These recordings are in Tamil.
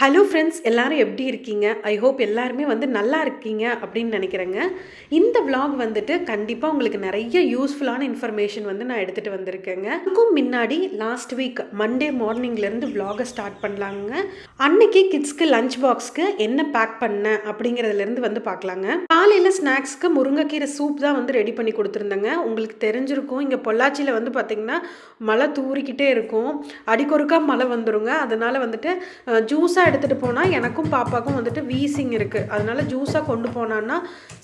ஹலோ ஃப்ரெண்ட்ஸ், எல்லாரும் எப்படி இருக்கீங்க? ஐ ஹோப் எல்லாருமே நல்லா இருக்கீங்க அப்படின்னு நினைக்கிறேங்க. இந்த vlog வந்துட்டு கண்டிப்பாக உங்களுக்கு நிறைய யூஸ்ஃபுல்லான இன்ஃபர்மேஷன் நான் எடுத்துகிட்டு வந்திருக்கேங்க. அதுக்கும் முன்னாடி லாஸ்ட் வீக் மண்டே மார்னிங்லேருந்து vlog ஸ்டார்ட் பண்ணலாங்க. அன்னைக்கு கிட்ஸ்க்கு லஞ்ச் பாக்ஸ்க்கு என்ன பேக் பண்ணேன் அப்படிங்கிறதுலேருந்து பார்க்கலாங்க. காலையில் ஸ்நாக்ஸ்க்கு முருங்கைக்கீரை சூப் தான் ரெடி பண்ணி கொடுத்துருந்தேங்க. உங்களுக்கு தெரிஞ்சிருக்கும், இங்கே பொள்ளாச்சியில் பார்த்திங்கன்னா மழை தூறிக்கிட்டே இருக்கும். அடிக்கொருக்கா மழை வந்துருங்க. அதனால் ஜூஸாக எடுத்துகிட்டு போனால் எனக்கும் பாப்பாவுக்கும் வீசிங் இருக்குது. அதனால் ஜூஸாக கொண்டு போனான்னா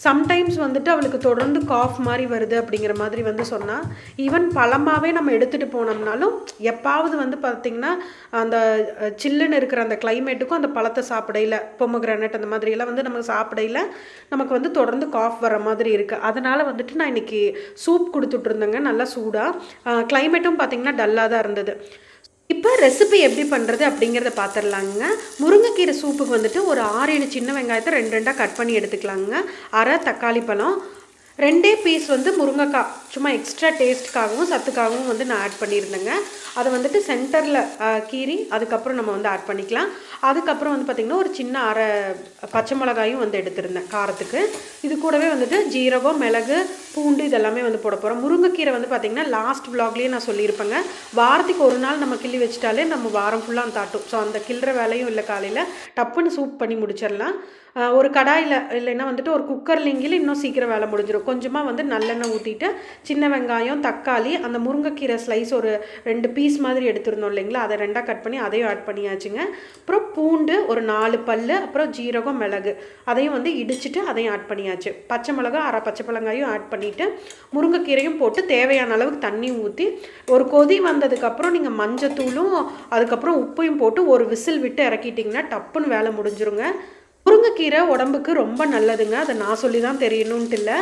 சம்டைம்ஸ் அவளுக்கு தொடர்ந்து காஃப் மாதிரி வருது அப்படிங்கிற மாதிரி சொன்னால், ஈவன் பழமாகவே நம்ம எடுத்துகிட்டு போனோம்னாலும் எப்பாவது பார்த்திங்கன்னா அந்த சில்லுன்னு இருக்கிற அந்த கிளைமேட்டுக்கும் அந்த பழத்தை சாப்பிடையில் பொமோகிரானட் அந்த மாதிரியெல்லாம் நமக்கு சாப்பிடையில் நமக்கு தொடர்ந்து காஃப் வர மாதிரி இருக்குது. அதனால் நான் இன்றைக்கி சூப் கொடுத்துட்ருந்தேங்க, நல்லா சூடாக. கிளைமேட்டும் பார்த்திங்கன்னா டல்லாக தான் இருந்தது. இப்போ ரெசிபி எப்படி பண்ணுறது அப்படிங்கிறத பார்த்துடலாங்க. முருங்கைக்கீரை சூப்புக்கு ஒரு 6-7 சின்ன வெங்காயத்தை 2 கட் பண்ணி எடுத்துக்கலாங்க. அரை தக்காளி பழம், 2 பீஸ் முருங்கைக்காய் சும்மா எக்ஸ்ட்ரா டேஸ்ட்டுக்காகவும் சத்துக்காகவும் நான் ஆட் பண்ணியிருந்தேங்க. அதை சென்டரில் கீறி அதுக்கப்புறம் நம்ம ஆட் பண்ணிக்கலாம். அதுக்கப்புறம் பார்த்திங்கன்னா ஒரு சின்ன அரை பச்சை மிளகாயும் எடுத்திருந்தேன் காரத்துக்கு. இது கூடவே ஜீரகம், மிளகு, பூண்டு இதெல்லாமே போட போகிறோம். முருங்கைக்கீரை பார்த்திங்கன்னா லாஸ்ட் vlogலேயே நான் சொல்லியிருப்பேங்க, வாரத்துக்கு ஒரு நாள் நம்ம கிள்ளி வச்சிட்டாலே நம்ம வாரம் ஃபுல்லாக அந்த தாட்டும். ஸோ அந்த கிள்ளுற வேலையும் இல்லை, காலையில் டப்புன்னு சூப் பண்ணி முடிச்சிடலாம். ஒரு கடாயில் இல்லைன்னா ஒரு குக்கர்லிங்கில் இன்னும் சீக்கிரம் வேலை முடிஞ்சிடும். கொஞ்சமாக நல்லெண்ணெய் ஊற்றிட்டு சின்ன வெங்காயம், தக்காளி, அந்த முருங்கைக்கீரை ஸ்லைஸ் ஒரு 2 பீஸ் மாதிரி எடுத்துருந்தோம் இல்லைங்களா, அதை 2 கட் பண்ணி அதையும் ஆட் பண்ணியாச்சுங்க. அப்புறம் பூண்டு ஒரு 4 பல், அப்புறம் ஜீரகம், மிளகு அதையும் இடிச்சிட்டு அதையும் ஆட் பண்ணியாச்சு. பச்சை மிளகா, அரை பச்சை மிளகாயும் ஆட் பண்ணிவிட்டு முருங்கைக்கீரையும் போட்டு தேவையான அளவுக்கு தண்ணி ஊற்றி ஒரு கொதி வந்ததுக்கப்புறம் நீங்கள் மஞ்சத்தூளும் அதுக்கப்புறம் உப்பையும் போட்டு ஒரு விசில் விட்டு இறக்கிட்டிங்கன்னா டப்புன்னு வேலை முடிஞ்சிருங்க. முருங்கைக்கீரை உடம்புக்கு ரொம்ப நல்லதுங்க. அதை நான் சொல்லி தான் தெரியணுன்ட்டு இல்லை.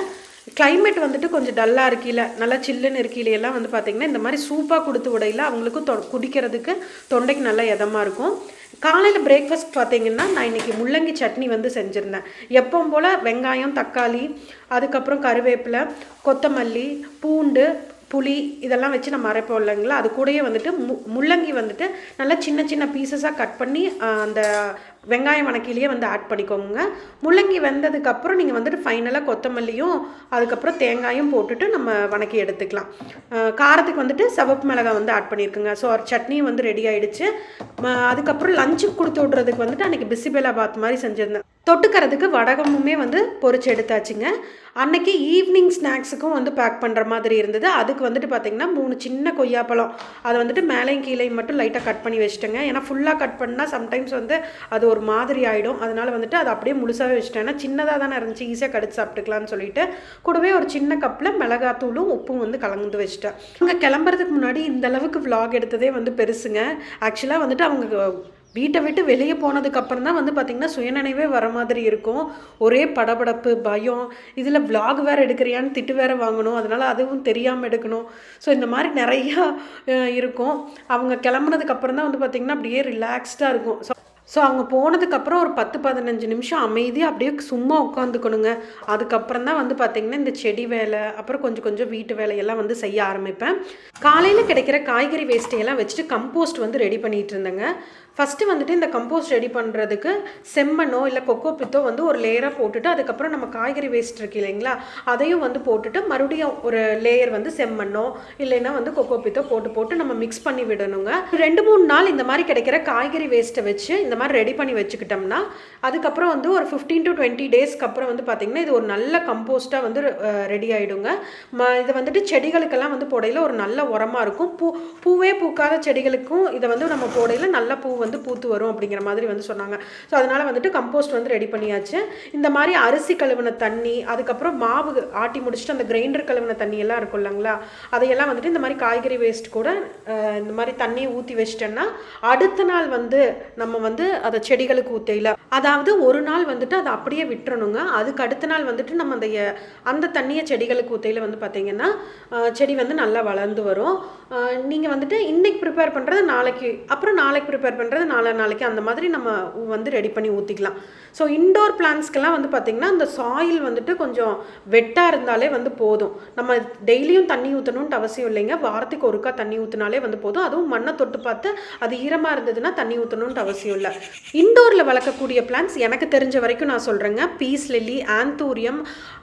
கிளைமேட் கொஞ்சம் டல்லாக இருக்கையில், நல்லா சில்லுன்னு இருக்கையிலையெல்லாம் பார்த்திங்கன்னா இந்த மாதிரி சூப்பாக கொடுத்து விடையில் அவங்களுக்கும் குடிக்கிறதுக்கு தொண்டைக்கு நல்லா இதமாக இருக்கும். காலையில் பிரேக்ஃபாஸ்ட் பார்த்திங்கன்னா நான் இன்றைக்கி முள்ளங்கி சட்னி செஞ்சுருந்தேன். எப்பவும் போல் வெங்காயம், தக்காளி, அதுக்கப்புறம் கருவேப்பிலை, கொத்தமல்லி, பூண்டு, புளி இதெல்லாம் வச்சு நம்ம அரைப்போம் இல்லைங்களா, அது கூடயே முள்ளங்கி நல்லா சின்ன சின்ன பீசஸாக கட் பண்ணி அந்த வெங்காயம் வணக்கிலேயே ஆட் பண்ணிக்கோங்க. முள்ளங்கி வெந்ததுக்கப்புறம் நீங்கள் ஃபைனலாக கொத்தமல்லியும் அதுக்கப்புறம் தேங்காயும் போட்டுட்டு நம்ம வணக்கி எடுத்துக்கலாம். காரத்துக்கு சிவப்பு மிளகாய் ஆட் பண்ணியிருக்குங்க. ஸோ ஒரு சட்னியும் ரெடி ஆகிடுச்சு. அதுக்கப்புறம் லஞ்சுக்கு கொடுத்து விட்றதுக்கு அன்றைக்கி பிசிபெலாபாத் மாதிரி செஞ்சுருந்தேன். தொட்டுக்கிறதுக்கு வடகமுமே பொரிச்சு எடுத்தாச்சுங்க. அன்றைக்கி ஈவினிங் ஸ்நாக்ஸுக்கும் பேக் பண்ணுற மாதிரி இருந்தது. அதுக்கு பார்த்திங்கன்னா 3 சின்ன கொய்யாப்பழம் அதை மேலையும் கீழையும் மட்டும் லைட்டாக கட் பண்ணி வச்சுட்டேங்க. ஏன்னா ஃபுல்லாக கட் பண்ணால் சம்டைம்ஸ் அது ஒரு மாதிரி ஆகிடும். அதனால் அதை அப்படியே முழுசாகவே வச்சுட்டேன். ஏன்னா சின்னதாக தானே இருந்துச்சு, ஈஸியாக கடிச்சு சாப்பிட்டுக்கலான்னு சொல்லிட்டு கூடவே ஒரு சின்ன கப்பில் மிளகாத்தூளும் உப்பும் கலந்து வச்சுட்டேன். அங்கே கிளம்புறதுக்கு முன்னாடி இந்த அளவுக்கு vlog எடுத்ததே பெருசுங்க. ஆக்சுவலாக அவங்க வீட்டை விட்டு வெளியே போனதுக்கப்புறம் தான் பார்த்திங்கன்னா சுயநினைவே வர மாதிரி இருக்கும். ஒரே படபடப்பு, பயம். இதில் vlog வேறு எடுக்கிறியான்னு திட்டு வேறு வாங்கணும். அதனால் அதுவும் தெரியாமல் எடுக்கணும். ஸோ இந்த மாதிரி நிறையா இருக்கும். அவங்க கிளம்புனதுக்கப்புறம் தான் பார்த்திங்கன்னா அப்படியே ரிலாக்ஸ்டாக இருக்கும். ஸோ அவங்க போனதுக்கப்புறம் ஒரு 10-15 நிமிஷம் அமைதியாக அப்படியே சும்மா உட்காந்துக்கணுங்க. அதுக்கப்புறம் தான் பார்த்திங்கன்னா இந்த செடி வேலை, அப்புறம் கொஞ்சம் கொஞ்சம் வீட்டு வேலையெல்லாம் செய்ய ஆரம்பிப்பேன். காலையில் கிடைக்கிற காய்கறி வேஸ்ட்டையெல்லாம் வச்சுட்டு கம்போஸ்ட் ரெடி பண்ணிகிட்டு இருந்தேங்க. ஃபஸ்ட்டு இந்த கம்போஸ்ட் ரெடி பண்ணுறதுக்கு செம்மண்ணோ இல்லை கொக்கோ பித்தோ ஒரு லேயராக போட்டுட்டு அதுக்கப்புறம் நம்ம காய்கறி வேஸ்ட் இருக்கு இல்லைங்களா, அதையும் போட்டுட்டு மறுபடியும் ஒரு லேயர் செம்மண்ணோ இல்லைன்னா கொக்கோ பித்தோ போட்டு நம்ம மிக்ஸ் பண்ணி விடணுங்க. 2-3 நாள் இந்த மாதிரி கிடைக்கிற காய்கறி வேஸ்ட்டை வச்சு இந்த மாதிரி ரெடி பண்ணி வச்சுக்கிட்டோம்னா அதுக்கப்புறம் ஒரு 15 to 20 டேஸ்க்கு அப்புறம் பார்த்திங்கன்னா இது ஒரு நல்ல கம்போஸ்ட்டாக ரெடி ஆகிடுங்க. இதை செடிகளுக்கெல்லாம் போடையில் ஒரு நல்ல உரமாக இருக்கும். பூவே பூக்காத செடிகளுக்கும் இதை நம்ம போடையில் நல்ல பூ பூத்து வரும் அப்படிங்கிற மாதிரி சொன்னாங்க. ஸோ அதனால் கம்போஸ்ட் ரெடி பண்ணியாச்சு. இந்த மாதிரி அரிசி கழுவின தண்ணி, அதுக்கப்புறம் மாவு ஆட்டி முடிச்சுட்டு அந்த கிரைண்டர் கழுவின தண்ணி எல்லாம் இருக்கும் இல்லைங்களா, அதையெல்லாம் இந்த மாதிரி காய்கறி வேஸ்ட் கூட இந்த மாதிரி தண்ணியை ஊற்றி வச்சிட்டோன்னா அடுத்த நாள் நம்ம அதை செடிகளுக்கு ஊற்றையில், அதாவது ஒரு நாள் அதை அப்படியே விட்டுறணுங்க. அதுக்கு அடுத்த நாள் நம்ம அந்த தண்ணியை செடிகளுக்கு ஊற்றையில் பார்த்திங்கன்னா செடி நல்லா வளர்ந்து வரும். நீங்கள் இன்னைக்கு ப்ரிப்பேர் பண்ணுறது நாளைக்கு, அப்புறம் நாளைக்கு ப்ரிப்பேர் பண்ணுறது நாளைக்கு, அந்த மாதிரி நம்ம ரெடி பண்ணி ஊற்றிக்கலாம். ஸோ இன்டோர் பிளான்ஸ்க்கெல்லாம் வந்து பார்த்திங்கன்னா அந்த சாயில் வந்துட்டு கொஞ்சம் வெட்டாக இருந்தாலே வந்து போதும். நம்ம டெய்லியும் தண்ணி ஊற்றணுன்ட்டு அவசியம் இல்லைங்க. வாரத்துக்கு ஒருக்கா தண்ணி ஊற்றினாலே வந்து போதும். அதுவும் மண்ணை தொட்டு பார்த்து அது ஈரமாக இருந்ததுன்னா தண்ணி ஊற்றணுன்ட்டு அவசியம் இல்லை. இன்டோரில் வளர்க்கக்கூடிய பிளான்ஸ் எனக்கு தெரிஞ்ச வரைக்கும் நான் சொல்கிறேங்க, பீஸ் லில்லி, ஆந்தூரியம்,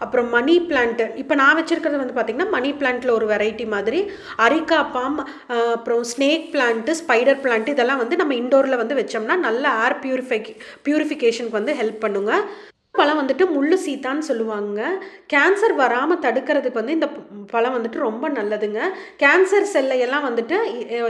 அப்புறம் மணி பிளான்ட்டு. இப்போ நான் வச்சுருக்கிறது வந்து பார்த்திங்கன்னா மணி பிளான்ட்டில் ஒரு வெரைட்டி மாதிரி, அரிக்கா பாம், அப்புறம் ஸ்னேக் பிளான்ட்டு, ஸ்பைடர் பிளான்ட்டு, இதெல்லாம் வந்து நம்ம இன்டோரில் வந்து வச்சோம்னா நல்ல ஏர் பியூரிஃபிகேஷனுக்கு வந்து ஹெல்ப் பண்ணுங்க. பழம் வந்துட்டு முள்ளு சீத்தான்னு சொல்லுவாங்க. கேன்சர் வராமல் தடுக்கிறதுக்கு வந்து இந்த பழம் வந்துட்டு ரொம்ப நல்லதுங்க. கேன்சர் செல்லையெல்லாம் வந்துட்டு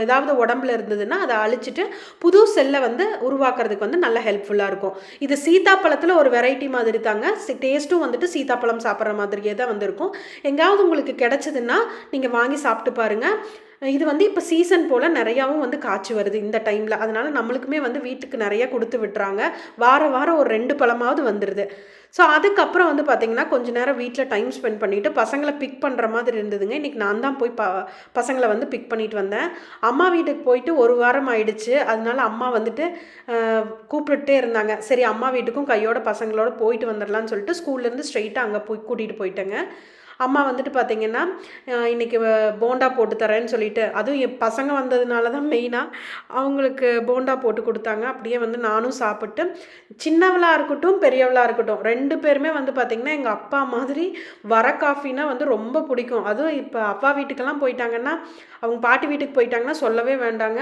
ஏதாவது உடம்புல இருந்ததுன்னா அதை அழிச்சிட்டு புது செல்லை வந்து உருவாக்குறதுக்கு வந்து நல்ல ஹெல்ப்ஃபுல்லாக இருக்கும். இது சீத்தாப்பழத்தில் ஒரு வெரைட்டி மாதிரி தாங்க. டேஸ்ட்டும் வந்துட்டு சீத்தாப்பழம் சாப்பிட்ற மாதிரியே தான் வந்து இருக்கும். எங்கேயாவது உங்களுக்கு கிடச்சிதுன்னா நீங்கள் வாங்கி சாப்பிட்டு பாருங்கள். இது வந்து இப்போ சீசன் போல் நிறையாவும் வந்து காய்ச்சி வருது இந்த டைமில். அதனால் நம்மளுக்குமே வந்து வீட்டுக்கு நிறைய கொடுத்து விட்டுறாங்க. வாரம் ஒரு 2 பழமாவது வந்துடுது. ஸோ அதுக்கப்புறம் வந்து பார்த்திங்கன்னா கொஞ்சம் நேரம் வீட்டில் டைம் ஸ்பெண்ட் பண்ணிவிட்டு பசங்களை பிக் பண்ணுற மாதிரி இருந்ததுங்க. இன்றைக்கி நான் தான் போய் பசங்களை வந்து பிக் பண்ணிட்டு வந்தேன். அம்மா வீட்டுக்கு போயிட்டு 1 வாரம் ஆயிடுச்சு. அதனால அம்மா வந்துட்டு கூப்பிட்டுட்டே இருந்தாங்க. சரி அம்மா வீட்டுக்கும் கையோட பசங்களோட போயிட்டு வந்துடலான்னு சொல்லிட்டு ஸ்கூல்லேருந்து ஸ்ட்ரெயிட்டாக அங்கே போய் கூட்டிகிட்டு போயிட்டேங்க. அம்மா வந்துட்டு பார்த்திங்கன்னா இன்றைக்கி போண்டா போட்டு தரேன்னு சொல்லிட்டு, அதுவும் என் பசங்க வந்ததுனால தான் மெயினாக அவங்களுக்கு போண்டா போட்டு கொடுத்தாங்க. அப்படியே வந்து நானும் சாப்பிட்டு, சின்னவளாக இருக்கட்டும் பெரியவளாக இருக்கட்டும் 2 பேருமே வந்து பார்த்திங்கன்னா எங்கள் அப்பா மாதிரி வர காஃபினா வந்து ரொம்ப பிடிக்கும். அதுவும் இப்போ அப்பா வீட்டுக்கெல்லாம் போயிட்டாங்கன்னா, அவங்க பாட்டி வீட்டுக்கு போயிட்டாங்கன்னா சொல்லவே வேண்டாங்க.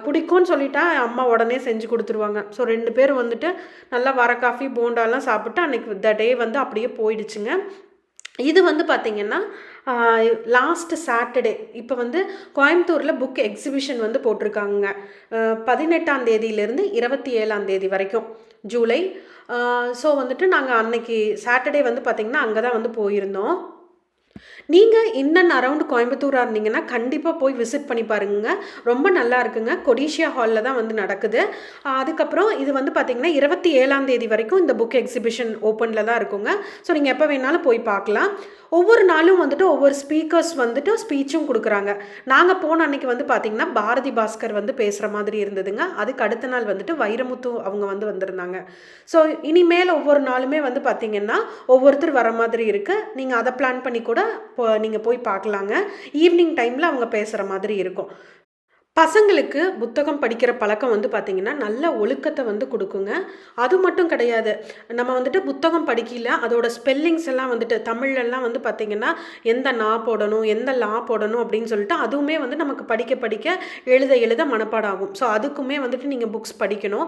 பிடிக்கும்னு சொல்லிட்டா அம்மா உடனே செஞ்சு கொடுத்துருவாங்க. ஸோ 2 பேரும் வந்துட்டு நல்லா வர காஃபி போண்டாலாம் சாப்பிட்டு அன்றைக்கி த டே வந்து அப்படியே போயிடுச்சுங்க. இது வந்து பார்த்திங்கன்னா லாஸ்ட் சாட்டர்டே இப்போ வந்து கோயம்புத்தூரில் புக் எக்ஸிபிஷன் வந்து போட்டிருக்காங்க. 18ஆம் தேதியிலேருந்து 27ஆம் தேதி வரைக்கும் ஜூலை. ஸோ வந்துட்டு நாங்கள் அன்னைக்கு சாட்டர்டே வந்து பார்த்திங்கன்னா அங்கே தான் வந்து போயிருந்தோம். நீங்கள் இன் அண்ட் அரவுண்ட் கோயம்புத்தூராக இருந்தீங்கன்னா கண்டிப்பாக போய் விசிட் பண்ணி பாருங்க. ரொம்ப நல்லா இருக்குங்க. கொடிஷியா ஹாலில் தான் வந்து நடக்குது. அதுக்கப்புறம் இது வந்து பார்த்திங்கன்னா 27ஆம் தேதி வரைக்கும் இந்த புக் எக்ஸிபிஷன் ஓப்பனில் தான் இருக்குங்க. ஸோ நீங்கள் எப்போ வேணாலும் போய் பார்க்கலாம். ஒவ்வொரு நாளும் வந்துட்டு ஒவ்வொரு ஸ்பீக்கர்ஸ் வந்துட்டு ஸ்பீச்சும் கொடுக்குறாங்க. நாங்கள் போன அன்னைக்கு வந்து பார்த்திங்கன்னா பாரதி பாஸ்கர் வந்து பேசுகிற மாதிரி இருந்ததுங்க. அதுக்கு அடுத்த நாள் வந்துட்டு வைரமுத்து அவங்க வந்து வந்திருந்தாங்க. ஸோ இனிமேல் ஒவ்வொரு நாளுமே வந்து பார்த்திங்கன்னா ஒவ்வொருத்தர் வர மாதிரி இருக்குது. நீங்கள் அதை பிளான் பண்ணி கூட நீங்கள் போய் பார்க்கலாங்க. ஈவினிங் டைமில் அவங்க பேசுகிற மாதிரி இருக்கும். பசங்களுக்கு புத்தகம் படிக்கிற பழக்கம் வந்து பார்த்திங்கன்னா நல்ல ஒழுக்கத்தை வந்து கொடுக்குங்க. அது மட்டும் கிடையாது, நம்ம வந்துட்டு புத்தகம் படிக்கல அதோட ஸ்பெல்லிங்ஸ் எல்லாம் வந்துட்டு தமிழ்லாம் வந்து பார்த்திங்கன்னா எந்த நா போடணும் எந்த லா போடணும் அப்படின்னு சொல்லிட்டு அதுவுமே வந்து நமக்கு படிக்க படிக்க எழுத மனப்பாடம் ஆகும். ஸோ அதுக்குமே வந்துட்டு நீங்கள் புக்ஸ் படிக்கணும்.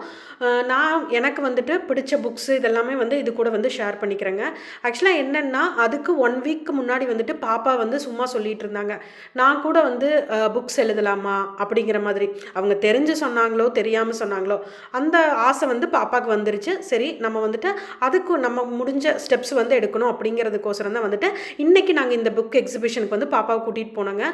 எனக்கு வந்துட்டு பிடிச்ச புக்ஸ் இதெல்லாமே வந்து இது கூட வந்து ஷேர் பண்ணிக்கிறேங்க. ஆக்சுவலாக என்னென்னா அதுக்கு 1 வீக் முன்னாடி வந்துட்டு பாப்பா வந்து சும்மா சொல்லிட்டு இருந்தாங்க, நான் கூட வந்து புக்ஸ் எழுதலாமா அப்படிங்கிற மாதிரி. அவங்க தெரிஞ்சு சொன்னாங்களோ தெரியாமல் சொன்னாங்களோ அந்த ஆசை வந்து பாப்பாவுக்கு வந்துருச்சு. சரி நம்ம வந்துட்டு அதுக்கு நம்ம முடிஞ்ச ஸ்டெப்ஸ் வந்து எடுக்கணும் அப்படிங்கிறதுக்கோசரம் தான் வந்துட்டு இன்றைக்கி நாங்கள் இந்த புக் எக்ஸிபிஷனுக்கு வந்து பாப்பாவை கூட்டிகிட்டு போனோங்க.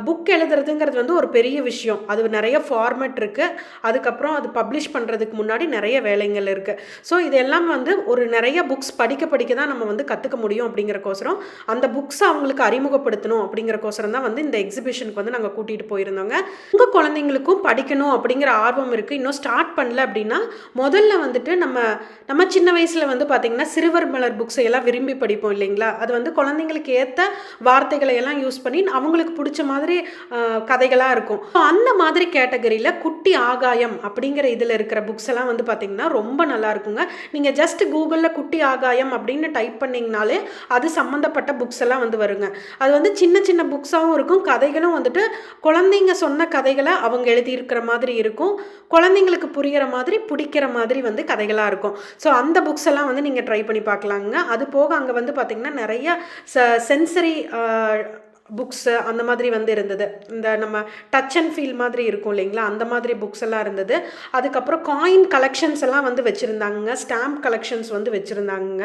புக் எழுதுறதுங்கிறது வந்து ஒரு பெரிய விஷயம். அது நிறைய ஃபார்மேட் இருக்குது. அதுக்கப்புறம் அது பப்ளிஷ் பண்ணுறதுக்கு முன்னாடி நிறைய வேலைகள் இருக்குது. ஸோ இதெல்லாம் வந்து ஒரு நிறைய புக்ஸ் படிக்க தான் நம்ம வந்து கற்றுக்க முடியும். அப்படிங்கிறக்கோசரம் அந்த புக்ஸை அவங்களுக்கு அறிமுகப்படுத்தணும் அப்படிங்கிறக்கோசரம் தான் வந்து இந்த எக்ஸிபிஷனுக்கு வந்து நாங்கள் கூட்டிகிட்டு போயிருந்தோங்க. உங்கள் குழந்தைங்களுக்கும் படிக்கணும் அப்படிங்கிற ஆர்வம் இருக்குது, இன்னும் ஸ்டார்ட் பண்ணல அப்படின்னா முதல்ல வந்துட்டு நம்ம சின்ன வயசில் வந்து பார்த்திங்கன்னா சிறுவர் மலர் புக்ஸை எல்லாம் விரும்பி படிப்போம் இல்லைங்களா. அது வந்து குழந்தைங்களுக்கு ஏற்ற வார்த்தைகளை எல்லாம் யூஸ் பண்ணி அவங்களுக்கு பிடிச்ச மாதிரி கதைகளாக இருக்கும். அந்த மாதிரி கேட்டகரியில் குட்டி ஆகாயம் அப்படிங்கிற இதில் இருக்கிற புக்ஸ் எல்லாம் வந்து பார்த்திங்கன்னா ரொம்ப நல்லா இருக்குங்க. நீங்கள் ஜஸ்ட் கூகுளில் குட்டி ஆகாயம் அப்படின்னு டைப் பண்ணிங்கனாலே அது சம்மந்தப்பட்ட புக்ஸ் எல்லாம் வந்து வருங்க. அது வந்து சின்ன சின்ன புக்ஸாகவும் இருக்கும். கதைகளும் வந்துட்டு குழந்தைங்க சொன்ன கதைகளை அவங்க எழுதியிருக்கிற மாதிரி இருக்கும். குழந்தைங்களுக்கு புரிகிற மாதிரி பிடிக்கிற மாதிரி வந்து கதைகளாக இருக்கும். ஸோ அந்த புக்ஸ் எல்லாம் வந்து நீங்கள் ட்ரை பண்ணி பார்க்கலாங்க. அது போக அங்கே வந்து பார்த்திங்கன்னா நிறைய சென்சரி புக்ஸு அந்த மாதிரி வந்து இருந்தது. இந்த நம்ம டச் அண்ட் ஃபீல் மாதிரி இருக்கும் இல்லைங்களா, அந்த மாதிரி புக்ஸ் எல்லாம் இருந்தது. அதுக்கப்புறம் காயின் கலெக்ஷன்ஸ் எல்லாம் வந்து வச்சுருந்தாங்க. ஸ்டாம்ப் கலெக்ஷன்ஸ் வந்து வச்சுருந்தாங்க.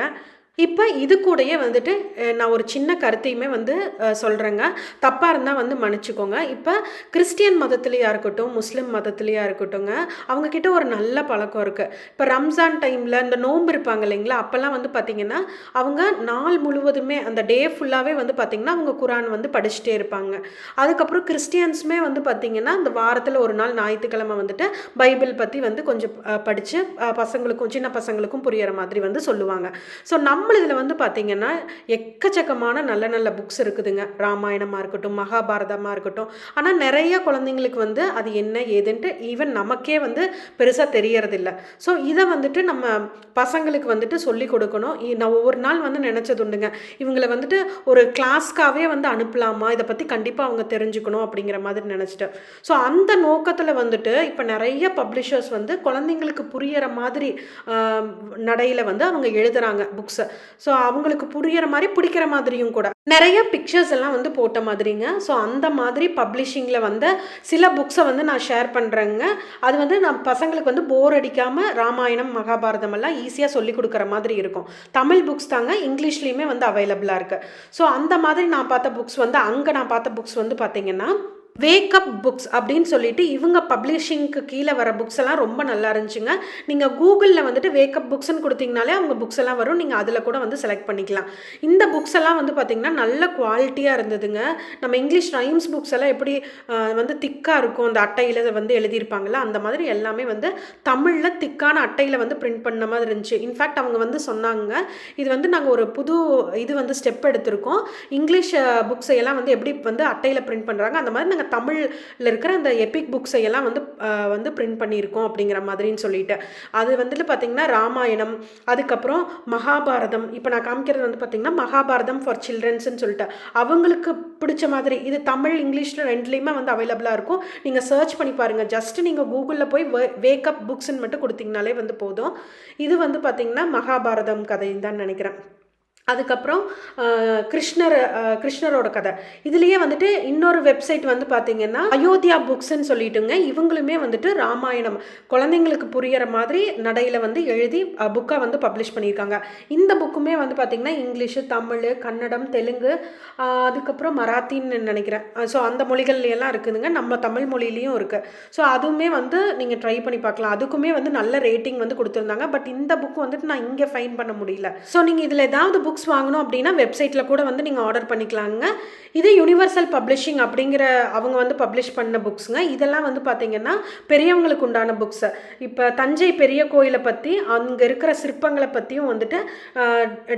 இப்போ இது கூடயே வந்துட்டு நான் ஒரு சின்ன கருத்தையுமே வந்து சொல்கிறேங்க. தப்பாக இருந்தால் வந்து மன்னிச்சுக்கோங்க. இப்போ கிறிஸ்டியன் மதத்துலேயா இருக்கட்டும், முஸ்லீம் மதத்துலேயா இருக்கட்டும்ங்க, அவங்கக்கிட்ட ஒரு நல்ல பழக்கம் இருக்குது. இப்போ ரம்ஜான் டைமில் இந்த நோன்பு இருப்பாங்க இல்லைங்களா, அப்போல்லாம் வந்து பார்த்திங்கன்னா அவங்க நாள் முழுவதுமே அந்த டே ஃபுல்லாகவே வந்து பார்த்திங்கன்னா அவங்க குரான் வந்து படிச்சுட்டே இருப்பாங்க. அதுக்கப்புறம் கிறிஸ்டியன்ஸுமே வந்து பார்த்திங்கன்னா இந்த வாரத்தில் ஒரு நாள் ஞாயிற்றுக்கிழமை வந்துட்டு பைபிள் பற்றி வந்து கொஞ்சம் படித்து பசங்களுக்கும் சின்ன பசங்களுக்கும் புரிகிற மாதிரி வந்து சொல்லுவாங்க. ஸோ இதில் வந்து பார்த்திங்கன்னா எக்கச்சக்கமான நல்ல நல்ல புக்ஸ் இருக்குதுங்க. ராமாயணமாக இருக்கட்டும், மகாபாரதமாக இருக்கட்டும். ஆனால் நிறைய குழந்தைங்களுக்கு வந்து அது என்ன ஏதுன்ட்டு ஈவன் நமக்கே வந்து பெருசாக தெரியறதில்ல. ஸோ இதை வந்துட்டு நம்ம பசங்களுக்கு வந்துட்டு சொல்லி கொடுக்கணும். நான் ஒவ்வொரு நாள் வந்து நினச்சது உண்டுங்க, இவங்களை வந்துட்டு ஒரு கிளாஸ்க்காகவே வந்து அனுப்பலாமா, இதை பற்றி கண்டிப்பாக அவங்க தெரிஞ்சுக்கணும் அப்படிங்கிற மாதிரி நினச்சிட்டேன். ஸோ அந்த நோக்கத்தில் வந்துட்டு இப்போ நிறைய பப்ளிஷர்ஸ் வந்து குழந்தைங்களுக்கு புரிகிற மாதிரி நடையில் வந்து அவங்க எழுதுகிறாங்க புக்ஸை. ஸோ அவங்களுக்கு புரிகிற மாதிரி பிடிக்கிற மாதிரியும் கூட நிறைய பிக்சர்ஸ் எல்லாம் வந்து போட்ட மாதிரிங்க. ஸோ அந்த மாதிரி பப்ளிஷிங்கில் வந்து சில புக்ஸை வந்து நான் ஷேர் பண்ணுறேங்க. அது வந்து நான் பசங்களுக்கு வந்து போர் அடிக்காமல் ராமாயணம் மகாபாரதம் எல்லாம் ஈஸியாக சொல்லி கொடுக்குற மாதிரி இருக்கும். தமிழ் புக்ஸ் தாங்க, இங்கிலீஷ்லேயுமே வந்து அவைலபிளாக இருக்குது. ஸோ அந்த மாதிரி நான் பார்த்த புக்ஸ் வந்து நான் பார்த்த புக்ஸ் வந்து பார்த்திங்கன்னா வேக்கப் புக்ஸ் அப்படின்னு சொல்லிட்டு இவங்க பப்ளிஷிங்க்கு கீழே வர புக்ஸ் எல்லாம் ரொம்ப நல்லா இருந்துச்சுங்க. நீங்கள் கூகுளில் வந்துட்டு வேக்கப் புக்ஸ்ன்னு கொடுத்தீங்கனாலே அவங்க புக்ஸ் எல்லாம் வரும். நீங்கள் அதில் கூட வந்து செலக்ட் பண்ணிக்கலாம். இந்த புக்ஸ் எல்லாம் வந்து பார்த்திங்கன்னா நல்ல குவாலிட்டியாக இருந்ததுங்க. நம்ம இங்கிலீஷ் ரைம்ஸ் புக்ஸ் எல்லாம் எப்படி வந்து திக்காக இருக்கும், அந்த அட்டையில் வந்து எழுதியிருப்பாங்கள்ல, அந்த மாதிரி எல்லாமே வந்து தமிழில் திக்கான அட்டையில் வந்து பிரிண்ட் பண்ண மாதிரி இருந்துச்சு. இன்ஃபேக்ட் அவங்க வந்து சொன்னாங்க, இது வந்து நாங்கள் ஒரு புது இது வந்து ஸ்டெப் எடுத்திருக்கோம். இங்கிலீஷ் புக்ஸை எல்லாம் வந்து எப்படி வந்து அட்டையில் பிரிண்ட் பண்ணுறாங்க, அந்த மாதிரி நாங்கள் தமிழில் இருக்கிற அந்த எபிக் புக்ஸை எல்லாம் வந்து பிரிண்ட் பண்ணியிருக்கோம் அப்படிங்கிற மாதிரின்னு சொல்லிட்டு. அது வந்துட்டு பார்த்திங்கன்னா ராமாயணம், அதுக்கப்புறம் மகாபாரதம். இப்போ நான் காமிக்கிறது வந்து பார்த்திங்கன்னா மகாபாரதம் ஃபார் சில்ட்ரன்ஸ்ன்னு சொல்லிட்டு அவங்களுக்கு பிடிச்ச மாதிரி இது தமிழ் இங்கிலீஷில் ரெண்டுலேயுமே வந்து அவைலபிளாக இருக்கும். நீங்கள் சர்ச் பண்ணி பாருங்கள். ஜஸ்ட்டு நீங்கள் கூகுளில் போய் வேக்கப் புக்ஸ்ன்னு மட்டும் கொடுத்தீங்கனாலே வந்து போதும். இது வந்து பார்த்திங்கன்னா மகாபாரதம் கதைன்னு தான் நினைக்கிறேன். அதுக்கப்புறம் கிருஷ்ணரோட கதை. இதுலேயே வந்துட்டு இன்னொரு வெப்சைட் வந்து பார்த்திங்கன்னா அயோத்தியா புக்ஸ்ன்னு சொல்லிட்டுங்க, இவங்களுமே வந்துட்டு ராமாயணம் குழந்தைங்களுக்கு புரிகிற மாதிரி நடையில் வந்து எழுதி புக்காக வந்து பப்ளிஷ் பண்ணியிருக்காங்க. இந்த புக்குமே வந்து பார்த்திங்கன்னா இங்கிலீஷு, தமிழ், கன்னடம், தெலுங்கு, அதுக்கப்புறம் மராத்தின்னு நினைக்கிறேன். ஸோ அந்த மொழிகள்லாம் இருக்குதுங்க. நம்ம தமிழ் மொழியிலையும் இருக்குது. ஸோ அதுவுமே வந்து நீங்கள் ட்ரை பண்ணி பார்க்கலாம். அதுக்குமே வந்து நல்ல ரேட்டிங் வந்து கொடுத்துருந்தாங்க. பட் இந்த புக் வந்துட்டு நான் இங்கே ஃபைண்ட் பண்ண முடியல. ஸோ நீங்கள் இதில் ஏதாவது புக்ஸ் வாங்கணும் அப்படின்னா வெப்சைட்டில் கூட வந்து நீங்கள் ஆர்டர் பண்ணிக்கலாங்க. இது யுனிவர்சல் பப்ளிஷிங் அப்படிங்கிற அவங்க வந்து பப்ளிஷ் பண்ண புக்ஸுங்க. இதெல்லாம் வந்து பார்த்திங்கன்னா பெரியவங்களுக்கு உண்டான புக்ஸு. இப்போ தஞ்சை பெரிய கோயிலை பற்றி அங்கே இருக்கிற சிற்பங்களை பற்றியும் வந்துட்டு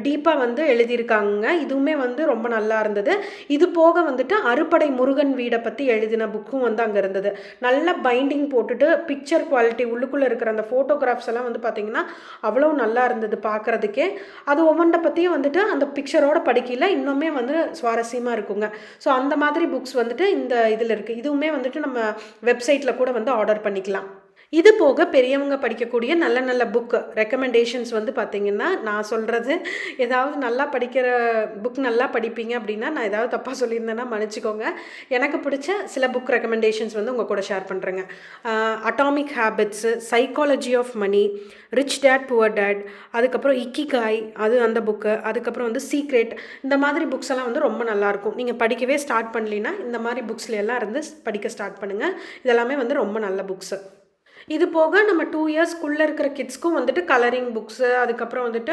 டீப்பாக வந்து எழுதியிருக்காங்க. இதுவுமே வந்து ரொம்ப நல்லா இருந்தது. இது போக வந்துட்டு அறுபடை முருகன் வீடை பற்றி எழுதின புக்கும் வந்து அங்கே இருந்தது. நல்ல பைண்டிங் போட்டுட்டு பிக்சர் குவாலிட்டி உள்ளுக்குள்ளே இருக்கிற அந்த ஃபோட்டோகிராஃப்ஸ் எல்லாம் வந்து பார்த்திங்கன்னா அவ்வளோ நல்லா இருந்தது பார்க்குறதுக்கே. அது ஒவ்வொன்றை பற்றியும் வந்துட்டு அந்த பிக்சரோட படிக்கல இன்னுமே வந்து சுவாரஸ்யமாக இருக்குங்க. ஸோ அந்த மாதிரி புக்ஸ் வந்துட்டு இந்த இதில் இருக்குது. இதுவுமே வந்துட்டு நம்ம வெப்சைட்டில் கூட வந்து ஆர்டர் பண்ணிக்கலாம். இது போக பெரியவங்க படிக்கக்கூடிய நல்ல நல்ல புக் ரெக்கமெண்டேஷன்ஸ் வந்து பார்த்திங்கன்னா, நான் சொல்கிறது ஏதாவது நல்லா படிக்கிற புக் நல்லா படிப்பீங்க அப்படின்னா, நான் ஏதாவது தப்பாக சொல்லியிருந்தேன்னா மன்னிச்சிக்கோங்க. எனக்கு பிடிச்ச சில புக் ரெக்கமெண்டேஷன்ஸ் வந்து உங்கள் கூட ஷேர் பண்ணுறேங்க. Atomic habits, psychology of money, rich dad poor dad, அதுக்கப்புறம் இக்கிகாய் அது அந்த புக்கு, அதுக்கப்புறம் வந்து சீக்ரெட், இந்த மாதிரி புக்ஸ் எல்லாம் வந்து ரொம்ப நல்லாயிருக்கும். நீங்கள் படிக்கவே ஸ்டார்ட் பண்ணலின்னா இந்த மாதிரி புக்ஸ்ல எல்லாம் இருந்து படிக்க ஸ்டார்ட் பண்ணுங்கள். இதெல்லாமே வந்து ரொம்ப நல்ல புக்ஸு. இது போக நம்ம 2 இயர்ஸ்க்குள்ளே இருக்கிற கிட்ஸ்க்கும் வந்துட்டு கலரிங் புக்ஸு, அதுக்கப்புறம் வந்துட்டு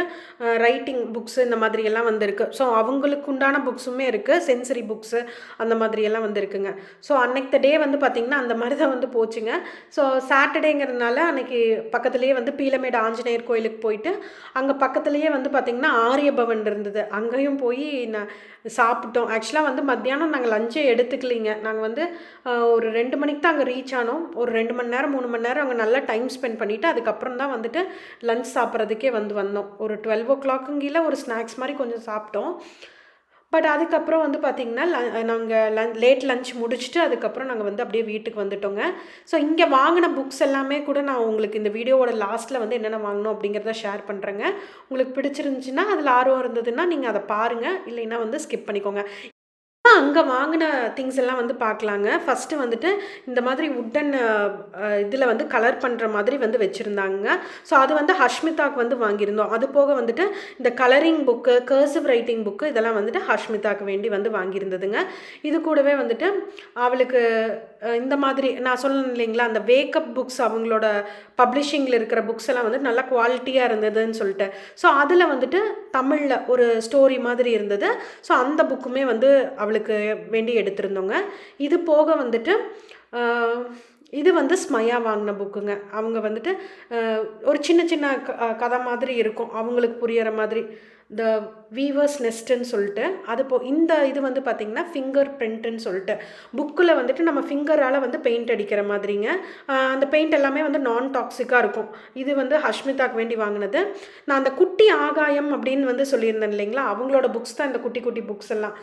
ரைட்டிங் புக்ஸு இந்த மாதிரியெல்லாம் வந்துருக்கு. ஸோ அவங்களுக்கு உண்டான புக்ஸுமே இருக்குது. சென்சரி புக்ஸு அந்த மாதிரியெல்லாம் வந்து இருக்குங்க. ஸோ அன்னைக்கு டே வந்து பார்த்திங்கன்னா அந்த மாதிரி தான் வந்து போச்சுங்க. ஸோ சாட்டர்டேங்கிறதுனால அன்றைக்கி பக்கத்துலேயே வந்து பீலமேடு ஆஞ்சநேயர் கோயிலுக்கு போயிட்டு அங்கே பக்கத்துலேயே வந்து பார்த்திங்கன்னா ஆரியபவன் இருந்தது. அங்கேயும் போய் நான் சாப்பிட்டோம். ஆக்சுவலாக வந்து மத்தியானம் நாங்கள் லஞ்சே எடுத்துக்கலிங்க. நாங்கள் வந்து ஒரு 2 மணிக்கு தான் அங்கே ரீச் ஆனோம். ஒரு 2 மணி நேரம் 3 மணி நேரம் அங்கே நல்லா டைம் ஸ்பெண்ட் பண்ணிவிட்டு அதுக்கப்புறம் தான் வந்துட்டு லஞ்ச் சாப்பிட்றதுக்கே வந்தோம். ஒரு 12 o'clock ஒரு ஸ்நாக்ஸ் மாதிரி கொஞ்சம் சாப்பிட்டோம். பட் அதுக்கப்புறம் வந்து பார்த்திங்கன்னா நாங்கள் லேட் லஞ்ச் முடிச்சுட்டு அதுக்கப்புறம் நாங்கள் வந்து அப்படியே வீட்டுக்கு வந்துட்டோங்க. ஸோ இங்கே வாங்கின புக்ஸ் எல்லாமே கூட நான் உங்களுக்கு இந்த வீடியோவோட லாஸ்ட்டில் வந்து என்னென்ன வாங்கினோம் அப்படிங்கிறத ஷேர் பண்ணுறேங்க. உங்களுக்கு பிடிச்சிருந்துச்சின்னா அதில் ஆர்வம் இருந்ததுன்னா நீங்கள் அதை பாருங்கள், இல்லைன்னா வந்து ஸ்கிப் பண்ணிக்கோங்க. அங்கே வாங்கின திங்ஸ் எல்லாம் வந்து பார்க்கலாங்க. ஃபஸ்ட்டு வந்துட்டு இந்த மாதிரி வுட்டன் இதில் வந்து கலர் பண்ணுற மாதிரி வந்து வச்சுருந்தாங்க. ஸோ அது வந்து ஹஷ்மிதாக்கு வந்து வாங்கியிருந்தோம். அது போக வந்துட்டு இந்த colouring book, cursive writing book இதெல்லாம் வந்துட்டு ஹஷ்மிதாக்கு வேண்டி வந்து வாங்கியிருந்ததுங்க. இது கூடவே வந்துட்டு அவளுக்கு இந்த மாதிரி நான் சொன்னேன் இல்லைங்களா, அந்த வேக்கப் புக்ஸ் அவங்களோட பப்ளிஷிங்கில் இருக்கிற புக்ஸ் எல்லாம் வந்து நல்லா குவாலிட்டியாக இருந்ததுன்னு சொல்லிட்டு, ஸோ அதில் வந்துட்டு தமிழில் ஒரு ஸ்டோரி மாதிரி இருந்தது. ஸோ அந்த புக்குமே வந்து அவளுக்கு வேண்டி எடுத்திருந்தோங்க. இது போக வந்துட்டு இது வந்து ஸ்மையா வாங்கின புக்குங்க. அவங்க வந்துட்டு ஒரு சின்ன சின்ன கதை மாதிரி இருக்கும், அவங்களுக்கு புரியிற மாதிரி. த வீவர்ஸ் நெஸ்ட்டுன்னு சொல்லிட்டு அது இந்த இது வந்து பார்த்திங்கன்னா ஃபிங்கர் பிரிண்ட்டுன்னு சொல்லிட்டு புக்கில் வந்துட்டு நம்ம ஃபிங்கரால் வந்து பெயிண்ட் அடிக்கிற மாதிரிங்க. அந்த பெயிண்ட் எல்லாமே வந்து நான் டாக்ஸிக்காக இருக்கும். இது வந்து ஹஷ்மிதாக்கு வேண்டி வாங்கினது. நான் அந்த குட்டி ஆகாயம் அப்படின்னு வந்து சொல்லியிருந்தேன் இல்லைங்களா, அவங்களோட புக்ஸ் தான் இந்த குட்டி குட்டி புக்ஸ் எல்லாம்.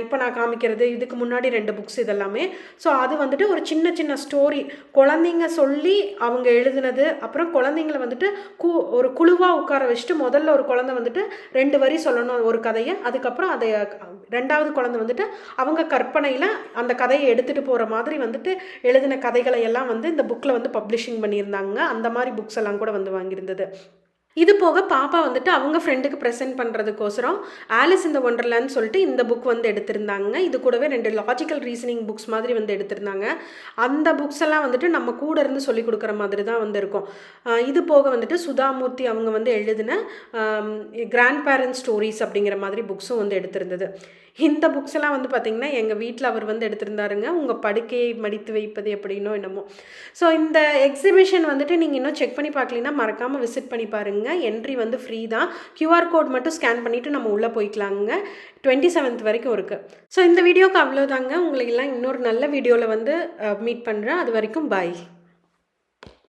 இப்போ நான் காமிக்கிறது இதுக்கு முன்னாடி 2 புக்ஸ் இதெல்லாமே. ஸோ அது வந்துட்டு ஒரு சின்ன சின்ன ஸ்டோரி குழந்தைங்க சொல்லி அவங்க எழுதுனது. அப்புறம் குழந்தைங்கள வந்துட்டு ஒரு குழுவாக உட்கார வச்சுட்டு முதல்ல ஒரு குழந்தை வந்துட்டு 2 வரி சொல்லணும் ஒரு கதையை. அதுக்கப்புறம் அதை 2வது குழந்தை வந்துட்டு அவங்க கற்பனையில் அந்த கதையை எடுத்துகிட்டு போகிற மாதிரி வந்துட்டு எழுதின கதைகளை எல்லாம் வந்து இந்த புக்கில் வந்து பப்ளிஷிங் பண்ணியிருந்தாங்க. அந்த மாதிரி புக்ஸ் எல்லாம் கூட வந்து வாங்கியிருந்தது. இது போக பாப்பா வந்துட்டு அவங்க ஃப்ரெண்டுக்கு ப்ரெசென்ட் பண்ணுறதுக்கோசரம் ஆலிஸ் இந்த ஒண்டர்லேண்ட் சொல்லிட்டு இந்த புக் வந்து எடுத்திருந்தாங்க. இது கூடவே 2 லாஜிக்கல் ரீசனிங் புக்ஸ் மாதிரி வந்து எடுத்திருந்தாங்க. அந்த புக்ஸ் எல்லாம் வந்துட்டு நம்ம கூட இருந்து சொல்லிக் கொடுக்குற மாதிரி தான் வந்து இருக்கும். இது போக வந்துட்டு சுதாமூர்த்தி அவங்க வந்து எழுதின கிராண்ட் பேரண்ட் ஸ்டோரிஸ் அப்படிங்கிற மாதிரி புக்ஸும் வந்து எடுத்திருந்தது. இந்த புக்ஸ் எல்லாம் வந்து பார்த்திங்கன்னா எங்கள் வீட்டில் அவர் வந்து எடுத்திருந்தாருங்க. உங்கள் படுக்கையை மடித்து வைப்பது எப்படின்னோ என்னமோ. ஸோ இந்த எக்ஸிபிஷன் வந்துட்டு நீங்கள் இன்னும் செக் பண்ணி பார்க்கலன்னா மறக்காமல் விசிட் பண்ணி பாருங்கள். என்ட்ரி வந்து ஃப்ரீ தான். QR கோட் மட்டும் ஸ்கேன் பண்ணிவிட்டு நம்ம உள்ளே போய்க்கலாங்க. 27th வரைக்கும் இருக்குது. ஸோ இந்த வீடியோக்கு அவ்வளோதாங்க. உங்களுக்கு எல்லாம் இன்னொரு நல்ல வீடியோவில் வந்து மீட் பண்ணுறேன். அது வரைக்கும் பாய்.